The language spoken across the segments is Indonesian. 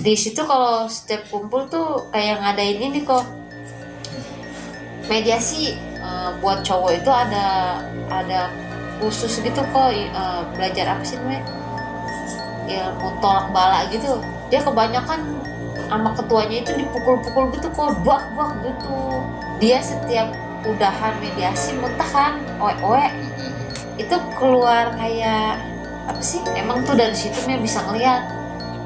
Di situ kalau setiap kumpul tuh kayak ngadain ini kok, mediasi. Buat cowok itu ada khusus gitu kok, belajar apa sih namanya, ilmu tolak bala gitu. Dia kebanyakan sama ketuanya itu dipukul-pukul gitu kok, buak gitu. Dia setiap udahan mediasi muntahan oek itu keluar kayak apa sih, emang tuh dari situ Mia bisa ngeliat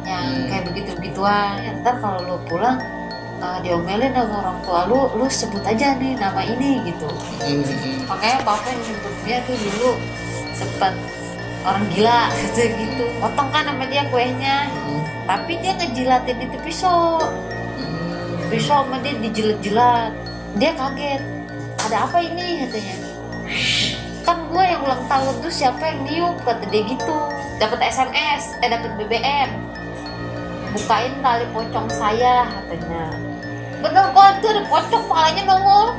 yang kayak begitu-begituan. Ya, ntar kalau lu pulang diomelin sama orang tua lu sebut aja nih nama ini gitu. Makanya papa yang nyebut dia tuh dulu sempat orang gila gitu, potong kan sama dia kuenya, tapi dia ngejilatin itu pisau sama dia dijilat-jilat. Dia kaget, ada apa ini katanya, kan gue yang ulang tahun tuh siapa yang niup, kata dia gitu. Dapat SMS, dapat BBM, bukain tali pocong saya katanya. Bener kok, itu ada pocong palanya nongol.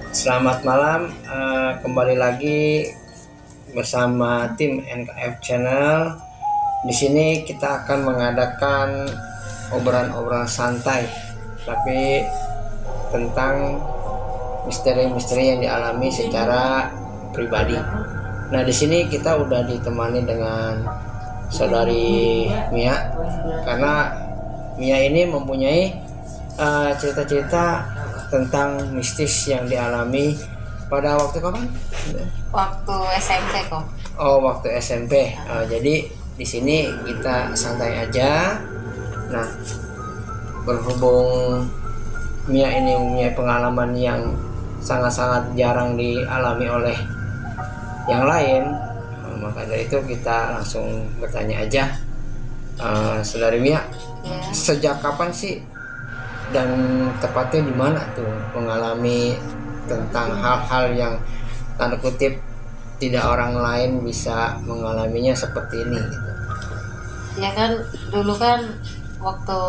Selamat malam, kembali lagi bersama tim NKF Channel. Di sini kita akan mengadakan obrolan-obrolan santai, tapi tentang misteri-misteri yang dialami secara pribadi. Nah, di sini kita udah ditemani dengan saudari Mia, karena Mia ini mempunyai cerita-cerita tentang mistis yang dialami pada waktu kapan? Waktu SMP kok. Oh, waktu SMP. Jadi di sini kita santai aja. Nah, berhubung Mia ini mempunyai pengalaman yang sangat-sangat jarang dialami oleh yang lain, maka dari itu kita langsung bertanya aja. Saudari Mia, sejak kapan sih dan tepatnya di mana tuh mengalami tentang hal-hal yang tanda kutip tidak orang lain bisa mengalaminya seperti ini gitu? Ya kan dulu kan waktu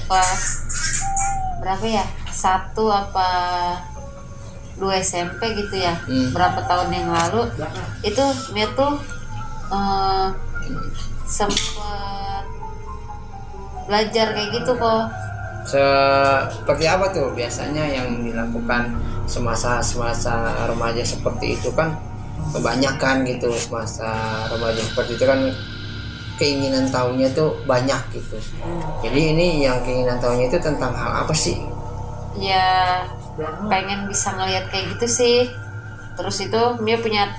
kelas berapa ya, 1 apa 2 SMP gitu ya, berapa tahun yang lalu itu Mia tuh sempat belajar kayak gitu kok. Seperti apa tuh biasanya yang dilakukan semasa remaja seperti itu? Kan kebanyakan gitu, masa remaja seperti itu kan keinginan tahunya tuh banyak gitu. Jadi ini yang keinginan tahunya itu tentang hal apa sih? Ya pengen bisa ngelihat kayak gitu sih. Terus itu Mia punya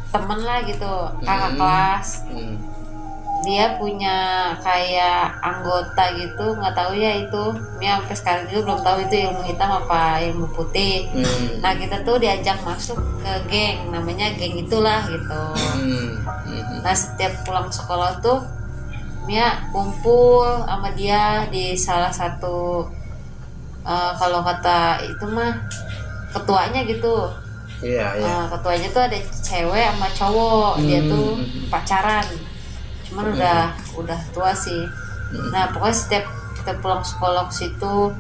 temen lah gitu, kakak kelas. Dia punya kayak anggota gitu, nggak tahu ya itu Mia sampai sekarang juga belum tahu itu ilmu hitam apa ilmu putih. Nah kita tuh diajak masuk ke geng, namanya geng itulah gitu. Nah setiap pulang sekolah tuh Mia kumpul sama dia di salah satu kalau kata itu mah ketuanya gitu. Ketuanya tuh ada cewek sama cowok, dia tuh pacaran. Cuman udah tua sih. Nah pokoknya setiap kita pulang sekolah ke situ,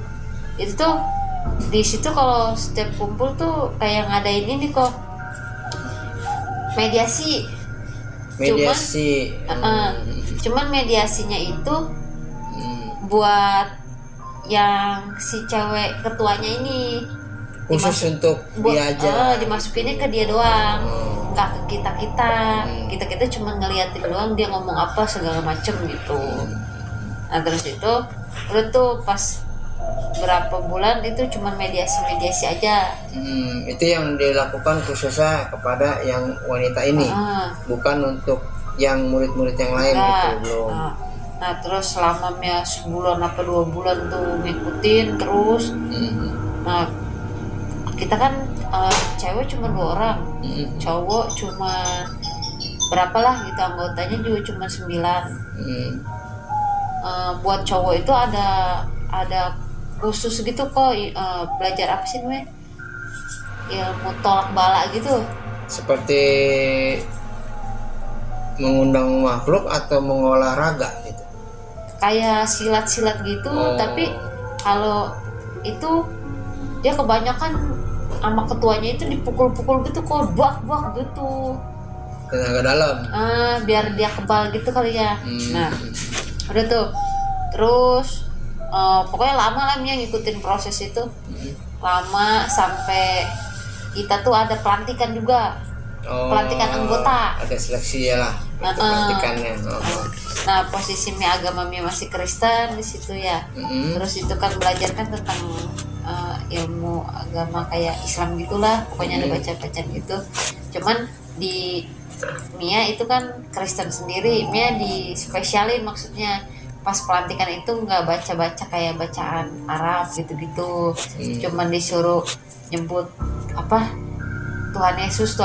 itu tuh di situ kalau setiap kumpul tuh kayak ngadain ini kok, mediasi. Cuman mediasinya itu buat yang si cewek ketuanya ini khusus untuk dia aja, dimasukinnya ke dia doang, nggak ke kita cuma ngeliatin doang dia ngomong apa segala macem gitu. Nah terus itu udah tuh pas berapa bulan itu cuma mediasi aja. Itu yang dilakukan khususnya kepada yang wanita ini, bukan untuk yang murid-murid yang lain gitu belum. Nah terus selama sebulan apa 2 bulan tuh ngikutin terus. Nah kita kan cewek cuma 2 orang, cowok cuma berapa lah gitu, anggotanya juga cuma 9. Buat cowok itu ada khusus gitu kok, belajar apa sih namanya, ilmu tolak bala gitu. Seperti mengundang makhluk atau mengolah raga gitu? Kayak silat-silat gitu, tapi kalau itu dia kebanyakan sama ketuanya itu dipukul-pukul gitu kok, buak gitu. Tenaga dalam. Biar dia kebal gitu kali ya. Nah, udah tuh. Terus pokoknya lama lah Mia ngikutin proses itu. Lama sampai kita tuh ada pelantikan juga. Pelantikan anggota. Ada seleksi ya lah. Pelantikannya. Nah, posisi Mia agama Mia masih Kristen di situ ya. Terus itu kan belajar kan tentang ilmu agama kayak Islam gitulah. Pokoknya ada baca-bacaan gitu. Cuman di Mia itu kan Kristen sendiri, Mia dispesialin maksudnya pas pelantikan itu nggak baca-baca kayak bacaan Arab gitu-gitu, cuman disuruh nyebut apa Tuhan Yesus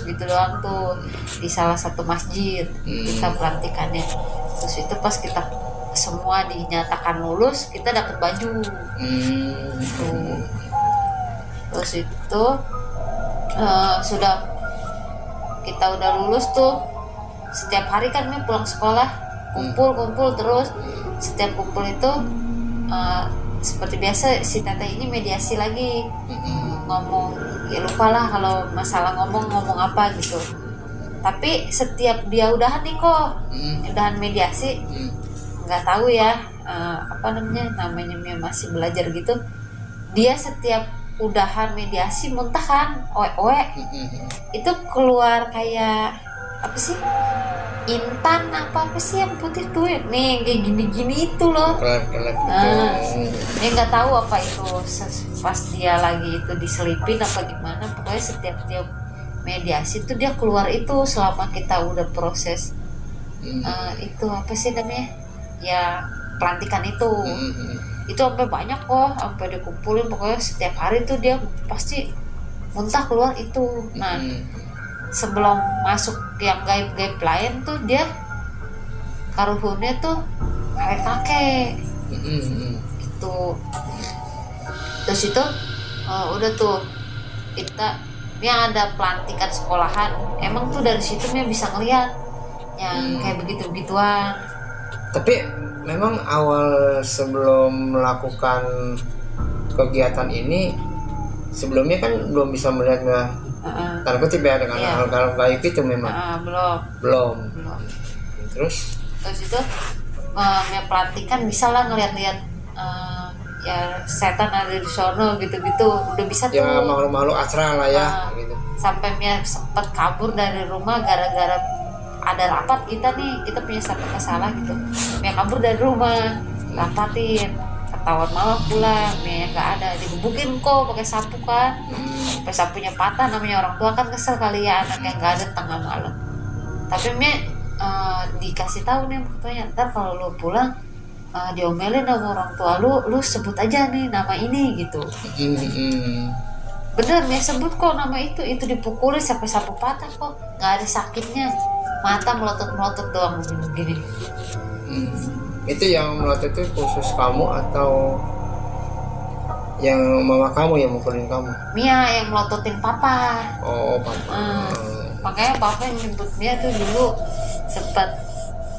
gitu doang tuh di salah satu masjid kita pelantikannya. Terus itu pas kita semua dinyatakan lulus kita dapat baju gitu. Terus itu sudah kita udah lulus tuh, setiap hari kan Mia pulang sekolah kumpul terus. Setiap kumpul itu seperti biasa si teteh ini mediasi lagi, ngomong ya lupa lah kalau masalah ngomong apa gitu. Tapi setiap dia udahan nih kok udahan mediasi, nggak tahu ya apa namanya Mia masih belajar gitu, dia setiap udahan mediasi muntahan oe itu keluar kayak apa sih, intan apa sih yang putih tuh nih kayak gini itu loh. Dia nggak tahu apa itu pas dia lagi itu diselipin apa gimana, pokoknya setiap mediasi itu dia keluar itu selama kita udah proses itu apa sih namanya ya pelantikan itu. Itu sampai banyak kok, sampai dikumpulin, pokoknya setiap hari tuh dia pasti muntah keluar itu. Nah, sebelum masuk yang gaib-gaib lain tuh dia karuhunnya tuh kakek gitu. Terus itu udah tuh Mia ada pelantikan sekolahan, emang tuh dari situ Mia bisa ngeliat yang kayak begituan. Tapi memang awal sebelum melakukan kegiatan ini, sebelumnya kan belum bisa melihat tanda kutip ya dengan hal-hal gaib itu memang belum. Terus itu Mia pelantikan bisa lah ngeliat-liat ya setan ada di sono gitu-gitu, udah bisa tuh ya makhluk-makhluk astral lah ya gitu. Sampai Mia sempet kabur dari rumah gara-gara ada rapat kita punya satu masalah gitu. Mia kabur dari rumah, rapatin, ketahuan malam pulang, Mia nggak ada, digebukin kok pakai sapu kan, sampai sapunya patah. Namanya orang tua kan kesel kali ya anaknya nggak ada tengah malam. Tapi Mia dikasih tahu nih makanya ntar kalau lu pulang diomelin sama orang tua lu sebut aja nih nama ini gitu. Bener Mia sebut kok nama itu dipukulin sampai sapu patah kok, nggak ada sakitnya, mata melotot doang begini. Itu yang melotot itu khusus kamu atau yang mama kamu yang mukulin kamu? Mia yang melototin papa. Oh papa. Makanya papa yang nyebut Mia tuh dulu sempat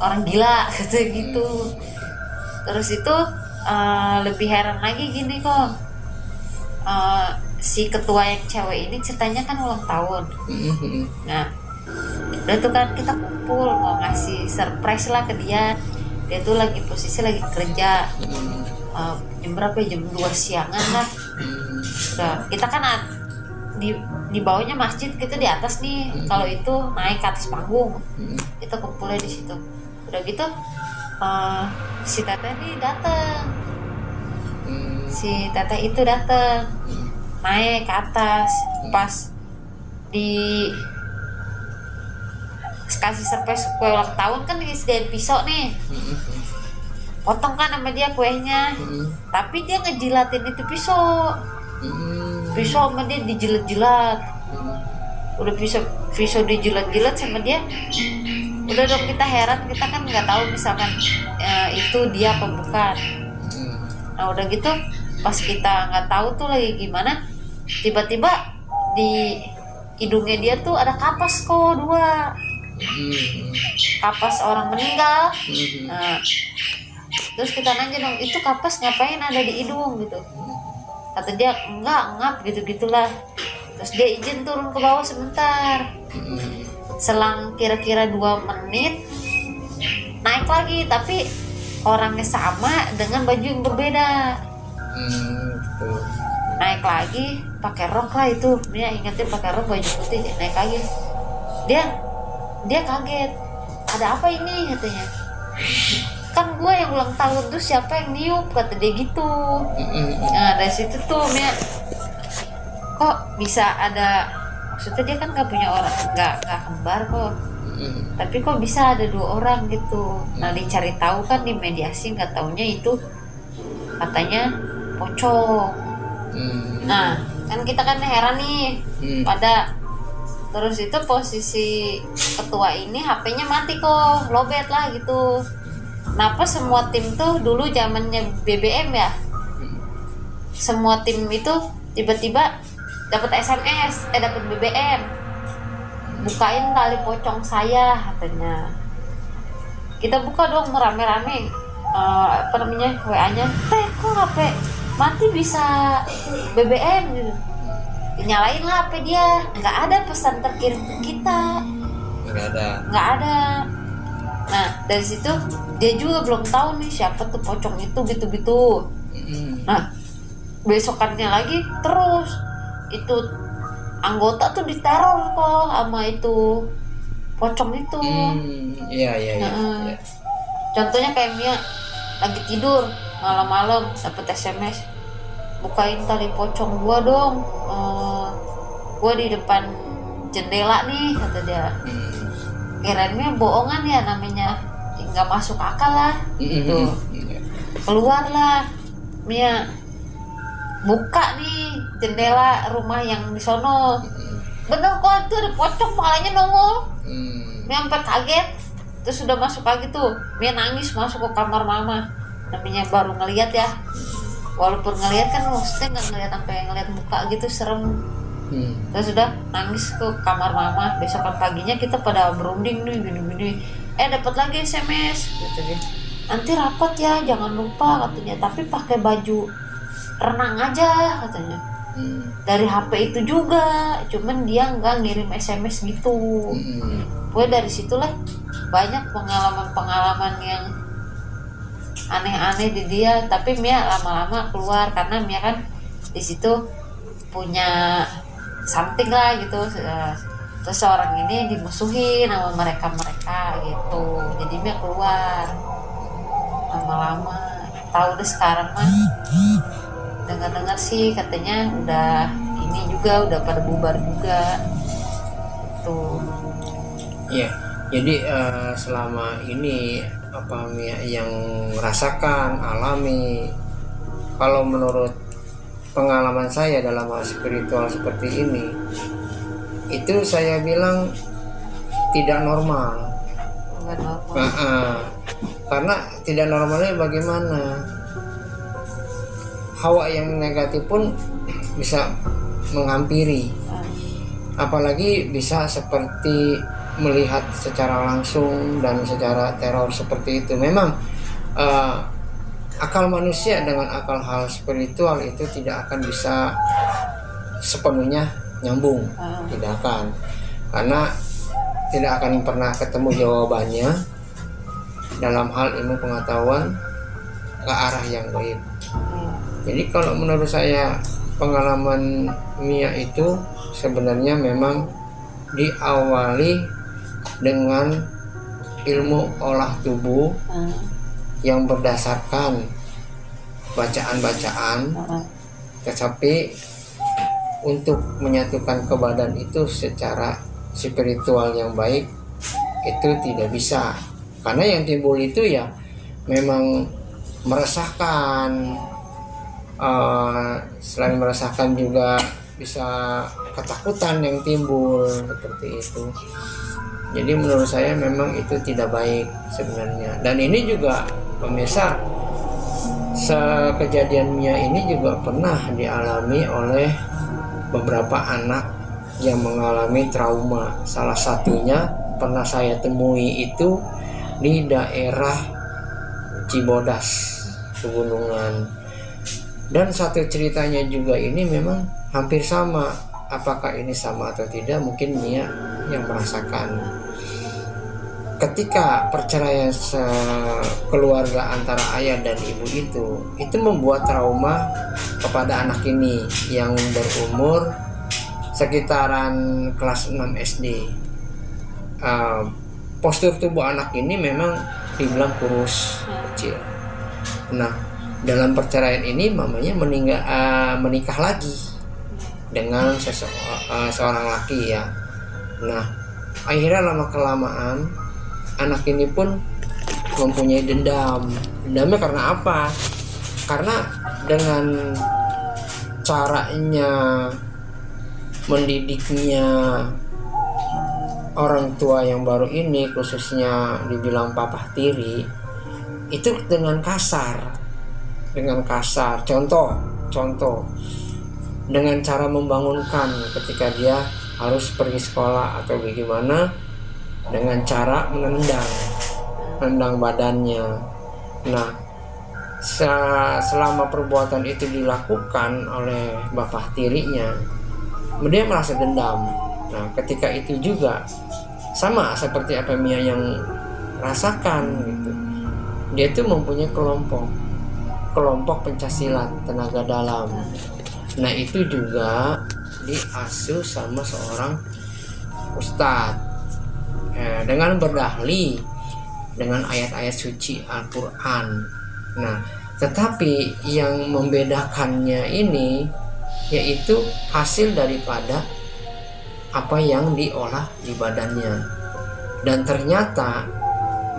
orang gila gitu. Terus itu lebih heran lagi gini kok, si ketua yang cewek ini ceritanya kan ulang tahun. Nah udah tuh kan kita kumpul mau ngasih surprise lah ke dia tuh lagi posisi lagi kerja, jam berapa ya, jam 2 siangan lah. Udah kita kan di bawahnya masjid, kita di atas nih, kalau itu naik ke atas panggung, kita kumpulnya di situ. Udah gitu si teteh ini datang, naik ke atas, pas di kasih surprise kue ulang tahun kan disediain pisau nih, potong kan sama dia kuenya, tapi dia ngejilatin itu pisau sama dia dijilat-jilat. Udah pisau dijilat-jilat sama dia, udah dong kita heran, kita kan nggak tahu misalkan itu dia apa bukan. Nah udah gitu pas kita nggak tahu tuh lagi gimana, tiba-tiba di hidungnya dia tuh ada kapas kok 2. kapas orang meninggal. Nah, terus kita nanya dong, itu kapas ngapain ada di hidung gitu. Kata dia enggak, ngap gitu-gitulah. Terus dia izin turun ke bawah sebentar. Selang kira-kira 2 menit naik lagi, tapi orangnya sama dengan baju yang berbeda. Naik lagi pakai rok lah itu, dia ingetin pakai rok baju putih. Naik lagi, dia kaget, ada apa ini katanya. Kan gue yang ulang tahun tuh siapa yang niup, kata dia gitu. Nah dari situ tuh Mia, kok bisa ada, maksudnya dia kan nggak punya orang, nggak kembar kok, tapi kok bisa ada 2 orang gitu. Nah dicari tahu kan di mediasi, nggak taunya itu katanya pocong. Nah kan kita kan heran nih pada, terus itu posisi ketua ini HP-nya mati kok, lowbat lah gitu. Kenapa semua tim tuh dulu zamannya BBM ya, semua tim itu tiba-tiba dapat SMS, dapat BBM, bukain tali pocong saya katanya. Kita buka dong rame-rame, WA-nya, kok HP mati bisa BBM gitu. Dinyalain lah HP dia, nggak ada pesan terkirim ke kita, nggak ada. Nah dari situ dia juga belum tahu nih siapa tuh pocong itu gitu-gitu. Nah besokannya lagi terus itu anggota tuh diteror kok sama itu pocong itu. Iya. Contohnya kayak Mia lagi tidur malam-malam dapet SMS, bukain tali pocong gua dong, gua di depan jendela nih kata dia. Kirainnya bohongan ya, namanya nggak masuk akal lah gitu. Keluarlah Mia, buka nih jendela rumah yang di sono, bener kok itu ada pocong palanya nongol. Mia sampai kaget, terus sudah masuk lagi tuh Mia nangis masuk ke kamar mama, namanya baru ngelihat ya, walaupun ngelihat kan maksudnya nggak ngelihat sampai ngelihat muka gitu, serem. Terus sudah nangis ke kamar mama. Besokan paginya kita pada berunding nih gini-gini, dapat lagi SMS gitu dia, nanti rapat ya jangan lupa katanya, tapi pakai baju renang aja katanya. Dari HP itu juga, cuman dia nggak ngirim SMS gitu. Pokoknya dari situlah banyak pengalaman-pengalaman yang aneh-aneh di dia. Tapi Mia lama-lama keluar karena Mia kan di situ punya something lah gitu. Terus orang ini dimusuhin sama mereka gitu, jadi Mia keluar lama-lama. Tahu deh sekarang mah dengar-dengar sih katanya udah ini juga udah pada bubar juga tuh. Iya, jadi selama ini apa Mia yang rasakan, alami, kalau menurut pengalaman saya dalam hal spiritual seperti ini, itu saya bilang tidak normal. Karena tidak normalnya bagaimana? Hawa yang negatif pun bisa menghampiri, apalagi bisa seperti melihat secara langsung dan secara teror seperti itu. Memang akal manusia dengan akal hal spiritual itu tidak akan bisa sepenuhnya nyambung, tidak akan, karena tidak akan pernah ketemu jawabannya dalam hal ilmu pengetahuan ke arah yang gaib. Jadi kalau menurut saya pengalaman Mia itu sebenarnya memang diawali dengan ilmu olah tubuh yang berdasarkan bacaan-bacaan, tetapi untuk menyatukan ke badan itu secara spiritual yang baik itu tidak bisa, karena yang timbul itu ya memang meresahkan. Selain meresahkan juga bisa ketakutan yang timbul seperti itu. Jadi menurut saya memang itu tidak baik sebenarnya. Dan ini juga pemirsa, kejadiannya ini juga pernah dialami oleh beberapa anak yang mengalami trauma. Salah satunya pernah saya temui itu di daerah Cibodas, pegunungan. Dan satu ceritanya juga ini memang hampir sama. Apakah ini sama atau tidak, mungkin Mia yang merasakan. Ketika perceraian keluarga antara ayah dan ibu itu membuat trauma kepada anak ini yang berumur sekitaran kelas 6 SD. Postur tubuh anak ini memang dibilang kurus, kecil. Nah, dalam perceraian ini mamanya menikah lagi dengan seorang laki ya. Nah, akhirnya lama kelamaan anak ini pun mempunyai dendam. Dendamnya karena apa? Karena dengan caranya mendidiknya orang tua yang baru ini, khususnya dibilang papa tiri, itu dengan kasar. Contoh dengan cara membangunkan ketika dia harus pergi sekolah atau bagaimana, dengan cara menendang badannya. Nah, selama perbuatan itu dilakukan oleh bapak tirinya, dia merasa dendam. Nah, ketika itu juga sama seperti apa Mia yang rasakan gitu. Dia itu mempunyai kelompok pencaksilat tenaga dalam. Nah, itu juga diasuh sama seorang ustadz dengan berdahli dengan ayat-ayat suci Al-Quran. Nah, tetapi yang membedakannya ini yaitu hasil daripada apa yang diolah di badannya. Dan ternyata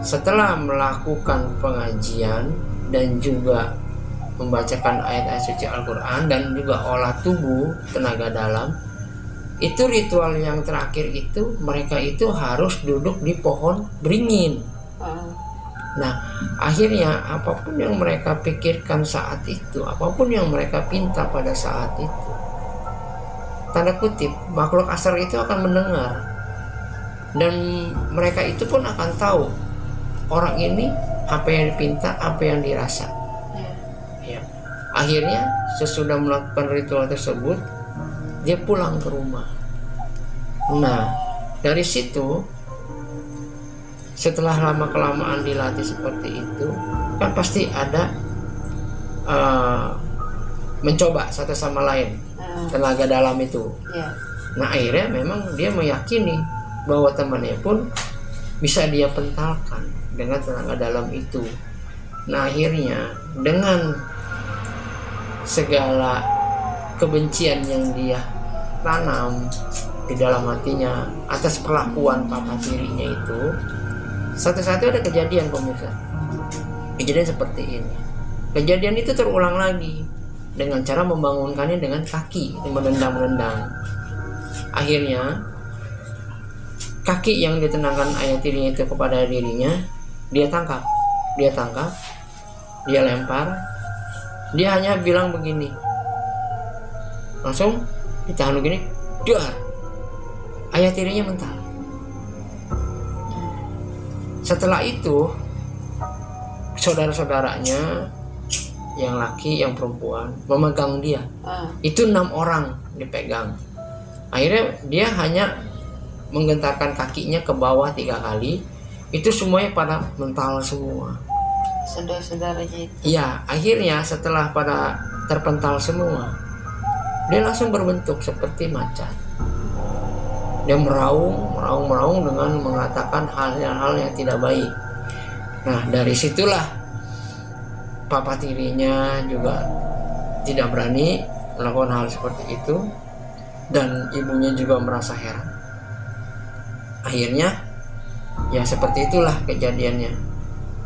setelah melakukan pengajian dan juga membacakan ayat-ayat suci Al-Quran dan juga olah tubuh tenaga dalam, itu ritual yang terakhir itu mereka itu harus duduk di pohon beringin. Nah, akhirnya apapun yang mereka pikirkan saat itu, apapun yang mereka pinta pada saat itu, tanda kutip, makhluk asar itu akan mendengar. Dan mereka itu pun akan tahu orang ini apa yang dipinta, apa yang dirasa. Ya. Akhirnya sesudah melakukan ritual tersebut, dia pulang ke rumah. Nah, dari situ setelah lama kelamaan dilatih seperti itu, kan pasti ada mencoba satu sama lain tenaga dalam itu. Nah, akhirnya memang dia meyakini bahwa temannya pun bisa dia pentalkan dengan tenaga dalam itu. Nah, akhirnya dengan segala kebencian yang dia tanam di dalam hatinya atas perlakuan papa tirinya itu, satu-satu ada kejadian pemirsa. Kejadian seperti ini. Kejadian itu terulang lagi dengan cara membangunkannya dengan kaki, menendang-menendang. Akhirnya kaki yang ditenangkan ayah tirinya itu kepada dirinya, dia tangkap, dia lempar. Dia hanya bilang begini, langsung ditahan begini, dar. Ayah tirinya mental. Setelah itu saudara-saudaranya yang laki yang perempuan memegang dia. Itu 6 orang dipegang. Akhirnya dia hanya menggentarkan kakinya ke bawah 3 kali. Itu semuanya pada mental semua. Saudara-saudaranya itu. Iya, akhirnya setelah pada terpental semua, dia langsung berbentuk seperti macan. Dia meraung dengan mengatakan hal-hal yang tidak baik. Nah, dari situlah papa tirinya juga tidak berani melakukan hal seperti itu, dan ibunya juga merasa heran. Akhirnya ya seperti itulah kejadiannya.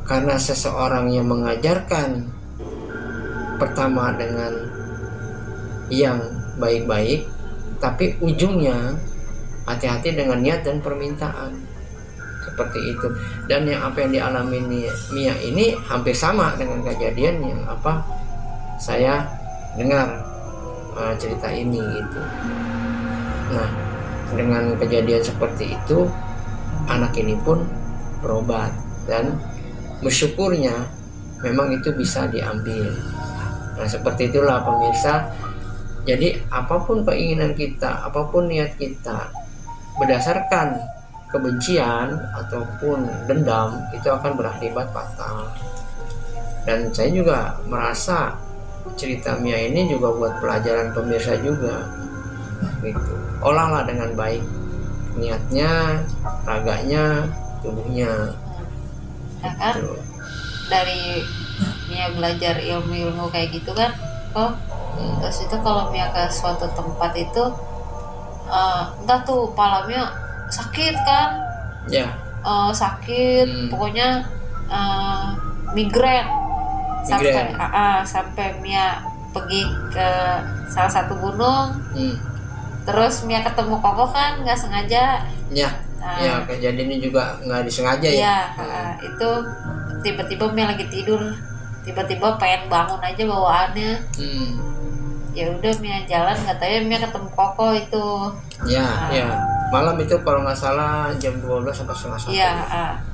Karena seseorang yang mengajarkan pertama dengan yang baik-baik, tapi ujungnya hati-hati dengan niat dan permintaan. Seperti itu. Dan yang apa yang dialami Mia ini hampir sama dengan kejadian yang apa saya dengar cerita ini gitu. Nah, dengan kejadian seperti itu, anak ini pun berobat, dan bersyukurnya memang itu bisa diambil. Nah, seperti itulah pemirsa. Jadi apapun keinginan kita, apapun niat kita, berdasarkan kebencian ataupun dendam, itu akan berakibat fatal. Dan saya juga merasa cerita Mia ini juga buat pelajaran pemirsa juga gitu. Olahlah dengan baik niatnya, raganya, tubuhnya. Nah kan dari Mia belajar ilmu-ilmu kayak gitu kan, terus itu kalau Mia ke suatu tempat itu entah tuh palanya sakit kan, Ya. sakit, pokoknya migrain sampai Mia pergi ke salah satu gunung, terus Mia ketemu Koko kan nggak sengaja. Ya. Ya, kejadian ini juga nggak disengaja ya. Iya, itu tiba-tiba Mia lagi tidur, tiba-tiba pengen bangun aja bawaannya. Ya udah Mia jalan, nggak tahu ya Mia ketemu Koko itu. Ya, ya. Malam itu kalau nggak salah jam 12 sampai setengah 1. Iya,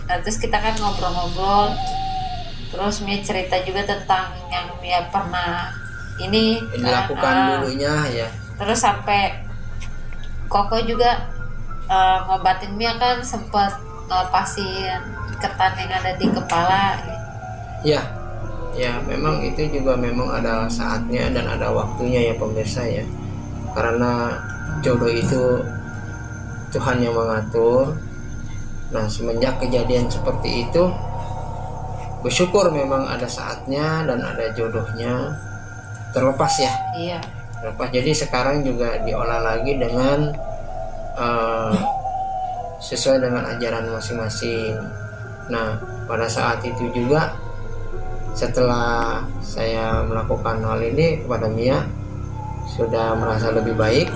nah, terus kita kan ngobrol-ngobrol. Terus Mia cerita juga tentang yang Mia pernah ini dilakukan dulunya ya. Terus sampai Koko juga ngobatin Mia kan, sempat pasien ketan yang ada di kepala. Ya, ya memang itu juga memang ada saatnya dan ada waktunya ya pemirsa ya. Karena jodoh itu Tuhan yang mengatur. Nah, semenjak kejadian seperti itu, bersyukur memang ada saatnya dan ada jodohnya, terlepas ya. Iya. Terlepas. Jadi sekarang juga diolah lagi dengan sesuai dengan ajaran masing-masing. Nah, pada saat itu juga setelah saya melakukan hal ini kepada Mia, sudah merasa lebih baik,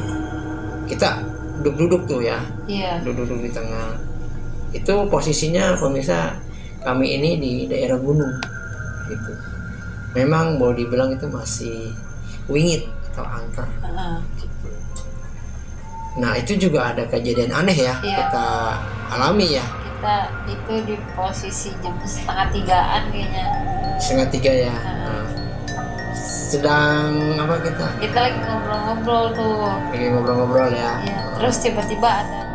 kita duduk-duduk tuh ya. Iya. Duduk-duduk di tengah. Itu posisinya pemirsa, kami ini di daerah gunung gitu. Memang boleh dibilang itu masih wingit atau angker. Gitu. Nah, itu juga ada kejadian aneh ya, kita alami ya. Kita itu di posisi jam 2:30 kayaknya. 2:30 ya. Nah, sedang apa kita? Kita lagi ngobrol-ngobrol tuh. Lagi ngobrol-ngobrol ya. Iya. Terus tiba-tiba ada